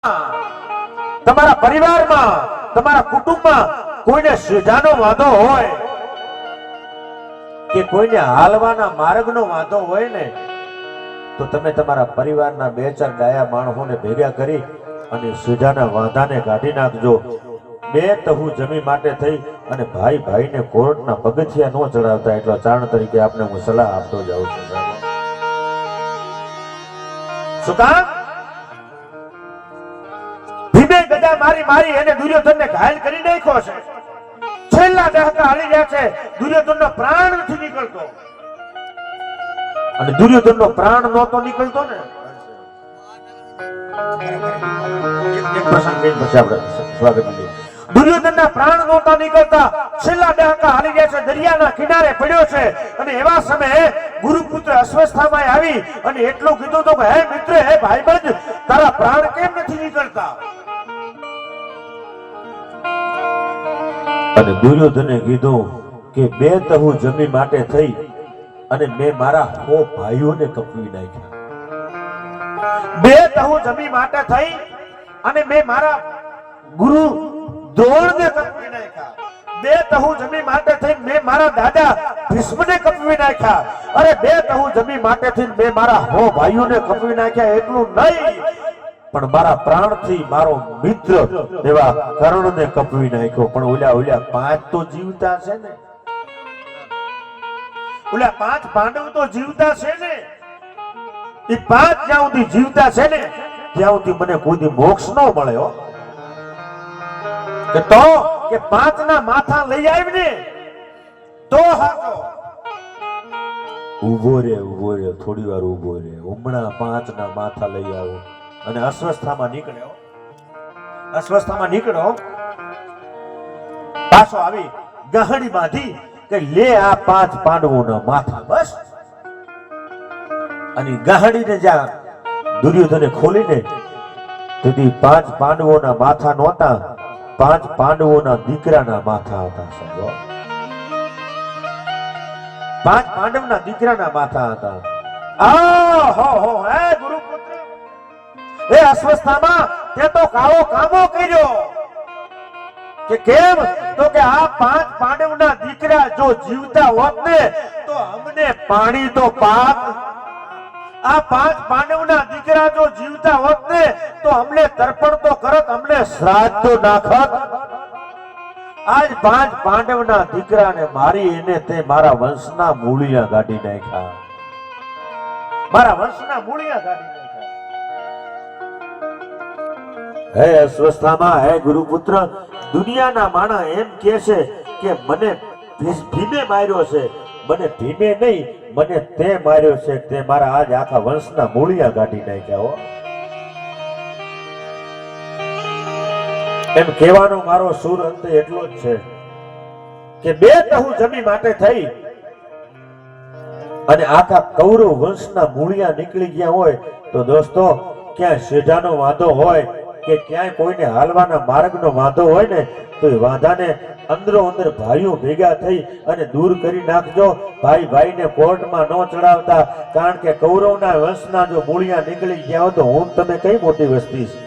તમારા પરિવારમાં તમારા કુટુંબમાં કોઈને સુજાનો વાંધો હોય કે કોઈને હાલવાના માર્ગનો વાંધો હોય ને તો તમે તમારા પરિવારના 2-4 ડાયા માણસોને ભેગા કરી અને સુજાના વાંધાને કાઢી નાખજો। 2 તહુ જમી માટે થઈ અને ભાઈ ભાઈને કોર્ટના પગથિયા ન ચડાવતા એટલો ચારણ તરીકે આપને હું સલાહ આપતો જાઉં છું। શું કામ? ભીમે ગદા મારી મારી એને દુર્યોધનને ઘાયલ કરી નાખ્યો છે। છેલ્લા દહાકા હાલી ગયા છે, દુર્યોધનનો પ્રાણ નથી નીકળતો અને દુર્યોધનનો પ્રાણ નહોતો નીકળતો ને એક પ્રસંગ કઈ પછી આપણે સ્વાગત કરીએ। દુર્યોધનના પ્રાણ નહોતા નીકળતા, છેલ્લા દહાકા હાલી ગયા છે, દરિયાના કિનારે પડ્યો છે અને એવા સમયે ગુરુપુત્ર અશ્વસ્થામાં આવી અને એટલું કીધું તો કે હે મિત્ર, હે ભાઈબંધ, તારા પ્રાણ કેમ નથી નીકળતા? અને દુર્યોધને કીધું કે 2 તહુ જમી માટે થઈ અને મેં મારા 100 ભાઈઓને કપવી નાખ્યા। 2 તહુ જમી માટે થઈ અને મેં મારા ગુરુ દ્રોણને કપવી નાખ્યા। 2 તહુ જમી માટે થઈ મેં મારા દાદા ભીષ્મને કપવી નાખ્યા। અરે 2 તહુ જમી માટે થઈ મેં મારા 100 ભાઈઓને કપવી નાખ્યા। એટલું નહીં પણ મારા પ્રાણથી મારો મિત્ર એવા કર્ણને કપવી નાખ્યો। પણ ઓલા 5 તો જીવતા છે ને, ઓલા 5 પાંડવ તો જીવતા છે ને, એ 5 જ્યાં સુધી જીવતા છે ને ત્યાં સુધી મને કોઈ દી મોક્ષ ન મળે હો। તો કે 5 ના માથા લઈ આવીને તો હાચો। ઉભો રે થોડી વાર ઉભો રે, હમણાં 5 ના માથા લઈ આવો। અને અસ્વસ્થામાં નીકળ્યો પાછો આવી ગહડી બાંધી કે લે આ 5 પાંડવોના માથા, બસ। અને ગહડીને જ્યાં દુર્યોધને ખોલીને તેથી 5 પાંડવોના માથા નહોતા, 5 પાંડવોના દીકરાના માથા હતા। સમજો, 5 પાંડવના દીકરાના માથા હતા। હો હે ગુરુપુત્ર, એ અસ્વસ્થામાં તે તો કાળો કામો કર્યો કે કેમ? તો કે આ 5 પાંડવના દીકરા જો જીવતા હોત ને તો અમને પાણી તો પાક। આ 5 પાંડવના દીકરા જો જીવતા હોત ને તો અમને તર્પણ તો કરત, અમને શ્રાદ્ધ તો નાખત। આજ 5 પાંડવના દીકરાને મારી એને તે મારા વંશના મૂળિયા કાઢી નાખ્યા। મારા વંશના મૂળિયા કાઢી નાખ્યા। હે અસ્વસ્થામાં, હે ગુરુપુત્ર, દુનિયાના માણા એમ કહે છે કે મને ભીમે માર્યો છે, મને ભીમે નહીં, મને તે માર્યો છે, તે મારા આજ આખા વંશના મૂળિયા કાઢી નાખ્યા હો। એમ કહેવાનો મારો સુર અંત એટલો જ છે કે 2 તહુ જમી માટે થઈ અને આખા કૌરવ વંશના મૂળિયા નીકળી ગયા હોય તો દોસ્તો, ક્યાં સેઢાનો વાંધો હોય કે ક્યાંય કોઈને હાલવાના માર્ગનો વાંધો હોય ને તો એ વાંધાને અંદરો અંદર ભાઈઓ ભેગા થઈ અને દૂર કરી નાખજો। ભાઈ ભાઈને કોર્ટમાં ન ચડાવતા, કારણ કે કૌરવના વંશના જો મૂળિયા નીકળી ગયા હોય તો હું તમે કઈ મોટી વસ્તી છે।